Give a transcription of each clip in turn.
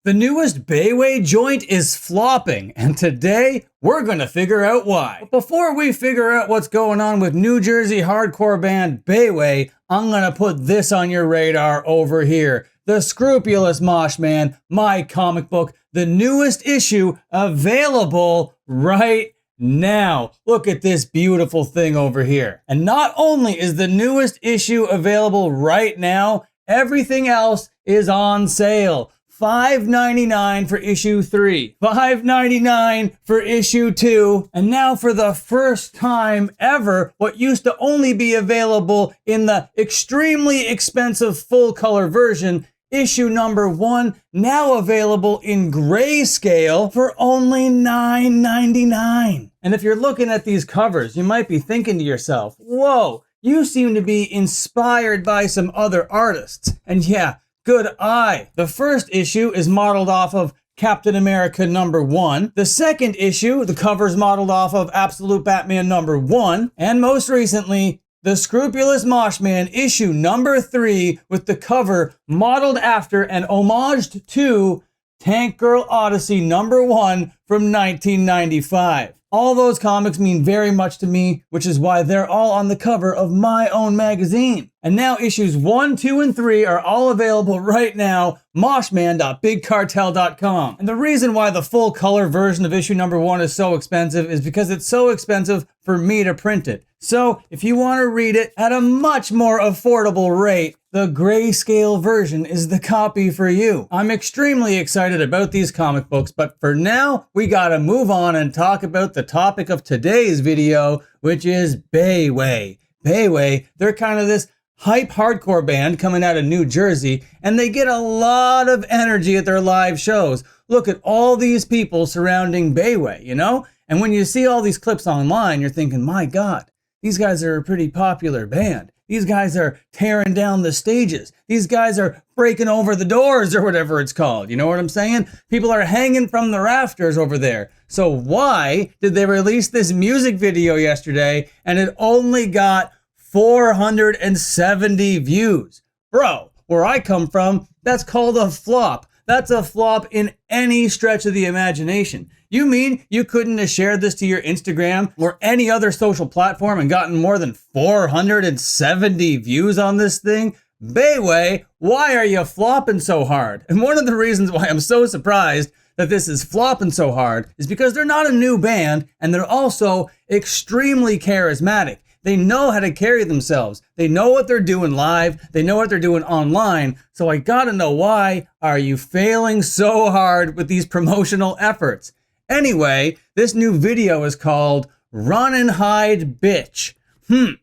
The newest Bayway joint is flopping, and today we're gonna figure out why. But before we figure out what's going on with New Jersey hardcore band Bayway, I'm gonna put this on your radar over here. The Scrupulous Mosh Man, my comic book, the newest issue available right now. Look at this beautiful thing over here. And not only is the newest issue available right now, everything else is on sale. $5.99 for issue 3, $5.99 for issue 2, and now for the first time ever, what used to only be available in the extremely expensive full color version, issue number 1, now available in grayscale for only $9.99. And if you're looking at these covers, you might be thinking to yourself, whoa, you seem to be inspired by some other artists. And yeah, good eye. The first issue is modeled off of Captain America #1. The second issue, the cover's modeled off of Absolute Batman #1. And most recently, The Scrupulous Mosh Man issue number 3 with the cover modeled after and homaged to Tank Girl Odyssey #1 from 1995. All those comics mean very much to me, which is why they're all on the cover of my own magazine. And now issues 1, 2, and 3 are all available right now, moshman.bigcartel.com. And the reason why the full color version of issue number 1 is so expensive is because it's so expensive for me to print it. So if you want to read it at a much more affordable rate, the grayscale version is the copy for you. I'm extremely excited about these comic books, but for now, we gotta move on and talk about the topic of today's video, which is Bayway. Bayway, they're kind of this hype hardcore band coming out of New Jersey, and they get a lot of energy at their live shows. Look at all these people surrounding Bayway, you know? And when you see all these clips online, you're thinking, my God, these guys are a pretty popular band. These guys are tearing down the stages. These guys are breaking over the doors or whatever it's called. You know what I'm saying? People are hanging from the rafters over there. So why did they release this music video yesterday and it only got 470 views? Bro, where I come from, that's called a flop. That's a flop in any stretch of the imagination. You mean you couldn't have shared this to your Instagram or any other social platform and gotten more than 470 views on this thing? Bayway, why are you flopping so hard? And one of the reasons why I'm so surprised that this is flopping so hard is because they're not a new band and they're also extremely charismatic. They know how to carry themselves. They know what they're doing live. They know what they're doing online. So I gotta know, why are you failing so hard with these promotional efforts? Anyway, this new video is called Run and Hide Bitch. And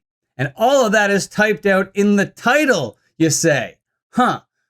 all of that is typed out in the title, you say.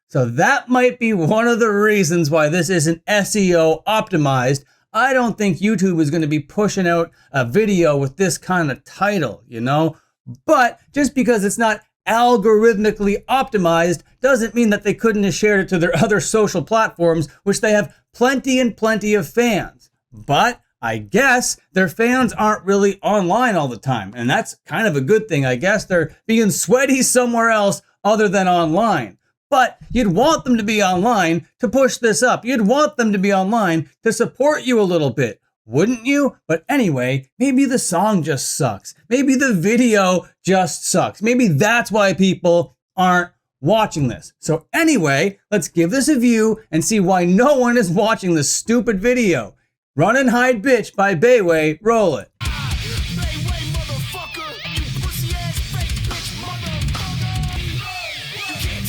So that might be one of the reasons why this isn't SEO optimized. I don't think YouTube is going to be pushing out a video with this kind of title, you know? But just because it's not algorithmically optimized doesn't mean that they couldn't have shared it to their other social platforms, which they have plenty and plenty of fans. But I guess their fans aren't really online all the time. And that's kind of a good thing. I guess they're being sweaty somewhere else other than online. But you'd want them to be online to push this up. You'd want them to be online to support you a little bit, wouldn't you? But anyway, maybe the song just sucks. Maybe the video just sucks. Maybe that's why people aren't watching this. So anyway, let's give this a view and see why no one is watching this stupid video. Run and Hide Bitch by Bayway, roll it.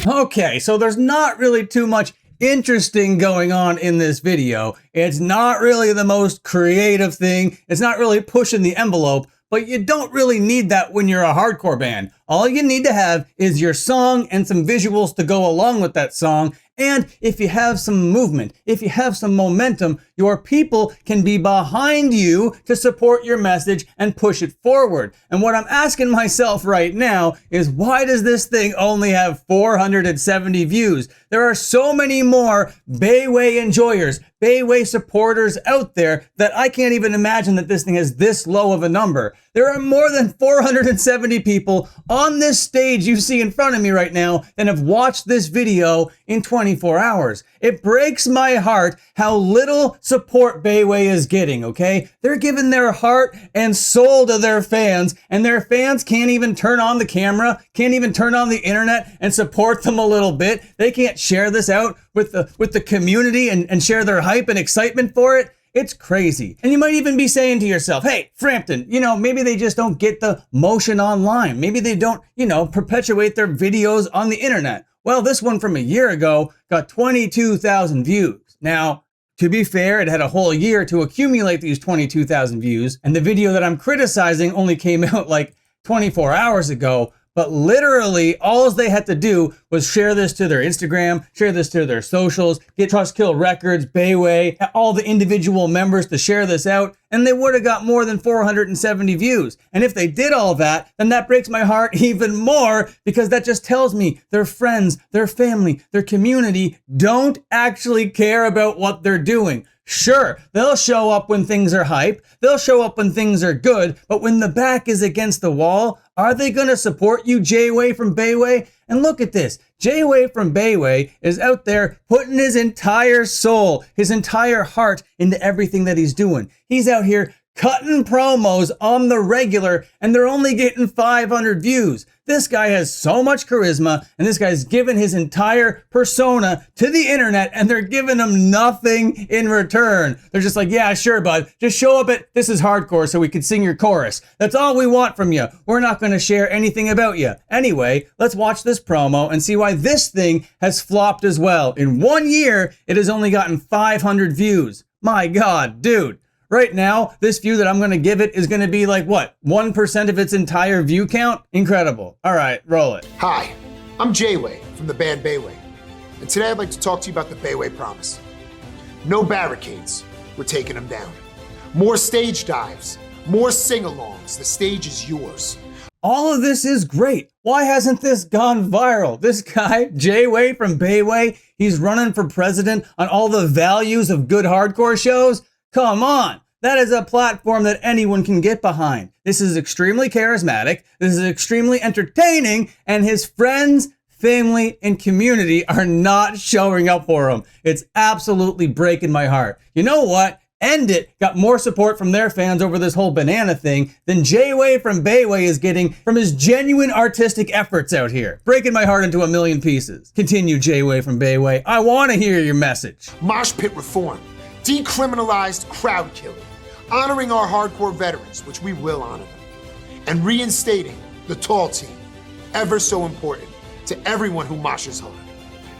Okay, so there's not really too much interesting going on in this video. It's not really the most creative thing. It's not really pushing the envelope, but you don't really need that when you're a hardcore band. All you need to have is your song and some visuals to go along with that song. And if you have some movement, if you have some momentum, your people can be behind you to support your message and push it forward. And what I'm asking myself right now is, why does this thing only have 470 views? There are so many more Bayway enjoyers, Bayway supporters out there that I can't even imagine that this thing has this low of a number. There are more than 470 people on this stage you see in front of me right now that have watched this video in 20 24 hours. It breaks my heart how little support Bayway is getting, okay? They're giving their heart and soul to their fans, and their fans can't even turn on the camera, can't even turn on the internet and support them a little bit. They can't share this out with the community and share their hype and excitement for it. It's crazy. And you might even be saying to yourself, hey, Frampton, maybe they just don't get the motion online. Maybe they don't, perpetuate their videos on the internet. Well, this one from a year ago got 22,000 views. Now, to be fair, it had a whole year to accumulate these 22,000 views. And the video that I'm criticizing only came out like 24 hours ago. But literally, all they had to do was share this to their Instagram, share this to their socials, get Trust Kill Records, Bayway, all the individual members to share this out, and they would have got more than 470 views. And if they did all that, then that breaks my heart even more, because that just tells me their friends, their family, their community don't actually care about what they're doing. Sure, they'll show up when things are hype, they'll show up when things are good, but when the back is against the wall, are they going to support you, Jayway from Bayway? And look at this. Jayway from Bayway is out there putting his entire soul, his entire heart into everything that he's doing. He's out here cutting promos on the regular, and they're only getting 500 views. This guy has so much charisma, and this guy's given his entire persona to the internet, and they're giving him nothing in return. They're just like, yeah, sure, bud. Just show up at This Is Hardcore so we can sing your chorus. That's all we want from you. We're not going to share anything about you. Anyway, let's watch this promo and see why this thing has flopped as well. In 1 year, it has only gotten 500 views. My God, dude. Right now, this view that I'm going to give it is going to be like, what, 1% of its entire view count? Incredible. All right, roll it. Hi, I'm Jayway from the band Bayway, and today I'd like to talk to you about the Bayway Promise. No barricades, we're taking them down. More stage dives, more sing-alongs, the stage is yours. All of this is great. Why hasn't this gone viral? This guy, Jayway from Bayway, he's running for president on all the values of good hardcore shows? Come on, that is a platform that anyone can get behind. This is extremely charismatic, this is extremely entertaining, and his friends, family, and community are not showing up for him. It's absolutely breaking my heart. You know what? End It got more support from their fans over this whole banana thing than Jayway from Bayway is getting from his genuine artistic efforts out here. Breaking my heart into a million pieces. Continue, Jayway from Bayway. I want to hear your message. Mosh pit reform. Decriminalized crowd killing, honoring our hardcore veterans, which we will honor them, and reinstating the tall team, ever so important to everyone who moshes hard.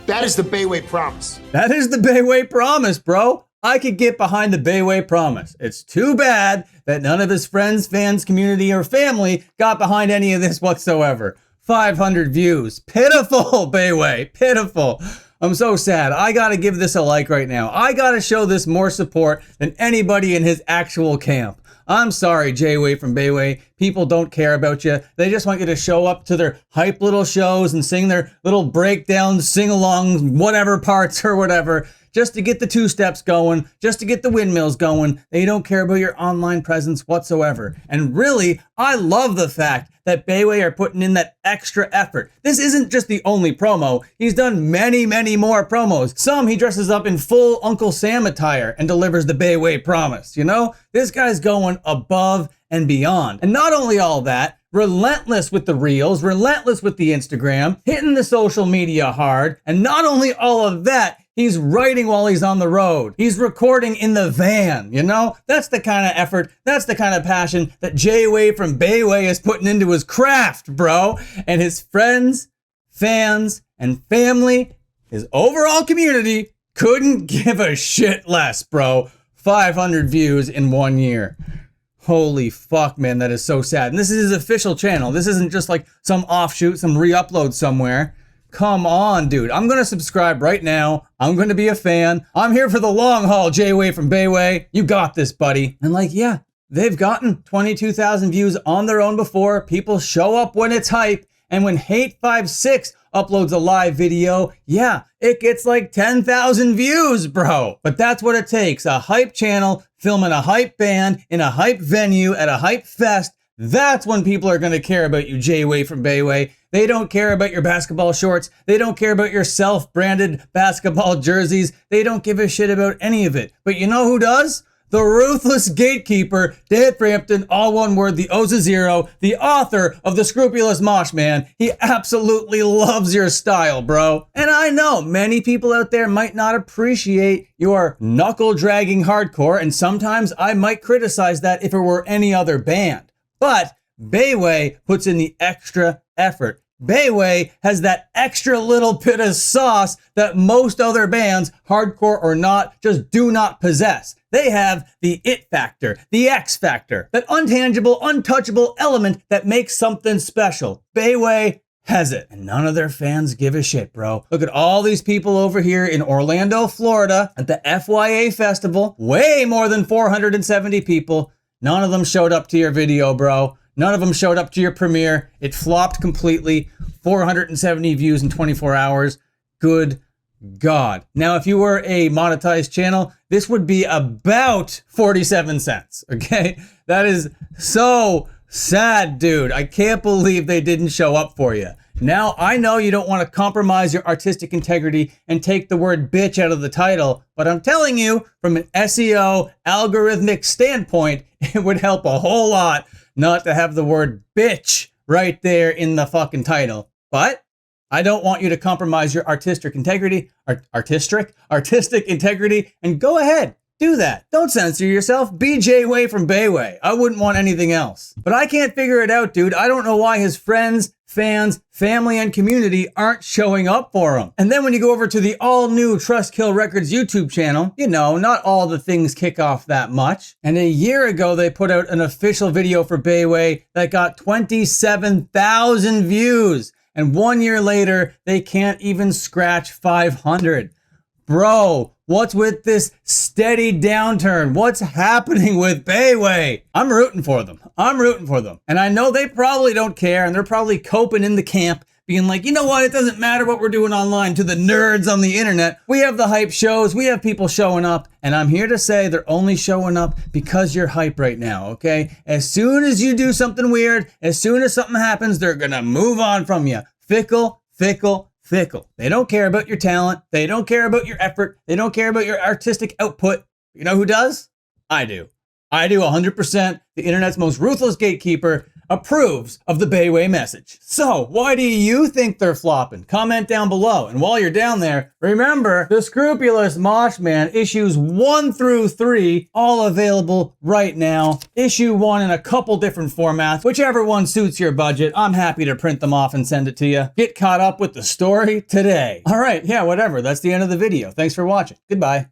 That is the Bayway Promise. That is the Bayway Promise, bro. I could get behind the Bayway Promise. It's too bad that none of his friends, fans, community, or family got behind any of this whatsoever. 500 views. Pitiful, Bayway. Pitiful. I'm so sad. I gotta give this a like right now. I gotta show this more support than anybody in his actual camp. I'm sorry, Jayway from Bayway. People don't care about you. They just want you to show up to their hype little shows and sing their little breakdowns, sing-alongs, whatever parts or whatever, just to get the two-steps going, just to get the windmills going. They don't care about your online presence whatsoever. And really, I love the fact that Bayway are putting in that extra effort. This isn't just the only promo. He's done many, many more promos. Some he dresses up in full Uncle Sam attire and delivers the Bayway Promise, you know? This guy's going above and beyond. And not only all that, relentless with the reels, relentless with the Instagram, hitting the social media hard, and not only all of that, he's writing while he's on the road. He's recording in the van, you know? That's the kind of effort, that's the kind of passion that Jayway from Bayway is putting into his craft, bro. And his friends, fans, and family, his overall community couldn't give a shit less, bro. 500 views in 1 year. Holy fuck, man, that is so sad. And this is his official channel. This isn't just like some offshoot, some re-upload somewhere. Come on, dude. I'm going to subscribe right now. I'm going to be a fan. I'm here for the long haul, Jayway from Bayway. You got this, buddy. And like, yeah, they've gotten 22,000 views on their own before. People show up when it's hype. And when Hate56 uploads a live video, yeah, it gets like 10,000 views, bro. But that's what it takes. A hype channel filming a hype band in a hype venue at a hype fest. That's when people are going to care about you, J-Way from Bayway. They don't care about your basketball shorts. They don't care about your self-branded basketball jerseys. They don't give a shit about any of it. But you know who does? The ruthless gatekeeper, Dave Frampton, all one word, the O's a Zero, the author of The Scrupulous Mosh Man. He absolutely loves your style, bro. And I know many people out there might not appreciate your knuckle-dragging hardcore, and sometimes I might criticize that if it were any other band. But Bayway puts in the extra effort. Bayway has that extra little bit of sauce that most other bands, hardcore or not, just do not possess. They have the it factor, the X factor, that untangible, untouchable element that makes something special. Bayway has it. And none of their fans give a shit, bro. Look at all these people over here in Orlando, Florida at the FYA festival. Way more than 470 people. None of them showed up to your video, bro. None of them showed up to your premiere. It flopped completely. 470 views in 24 hours. Good God. Now, if you were a monetized channel, this would be about 47 cents, okay? That is so sad, dude. I can't believe they didn't show up for you. Now, I know you don't want to compromise your artistic integrity and take the word bitch out of the title, but I'm telling you, from an SEO algorithmic standpoint, it would help a whole lot not to have the word bitch right there in the fucking title. But I don't want you to compromise your artistic integrity, artistic integrity, and go ahead, do that. Don't censor yourself. Be J-Way from Bayway. I wouldn't want anything else. But I can't figure it out, dude. I don't know why his friends, fans, family, and community aren't showing up for him. And then when you go over to the all-new Trust Kill Records YouTube channel, you know, not all the things kick off that much. And a year ago, they put out an official video for Bayway that got 27,000 views. And 1 year later, they can't even scratch 500. Bro, what's with this steady downturn? What's happening with Bayway? I'm rooting for them. And I know they probably don't care, and they're probably coping in the camp, being like, you know what? It doesn't matter what we're doing online to the nerds on the internet. We have the hype shows. We have people showing up. And I'm here to say they're only showing up because you're hype right now, okay? As soon as you do something weird, as soon as something happens, they're going to move on from you. Fickle. They don't care about your talent. They don't care about your effort. They don't care about your artistic output. You know who does? I do. 100%. The internet's most ruthless gatekeeper approves of the Bayway message. So why do you think they're flopping? Comment down below. And while you're down there, remember the Scrupulous Mosh Man issues 1 through 3, all available right now. Issue 1 in a couple different formats, whichever one suits your budget. I'm happy to print them off and send it to you. Get caught up with the story today. All right, yeah, whatever. That's the end of the video. Thanks for watching. Goodbye.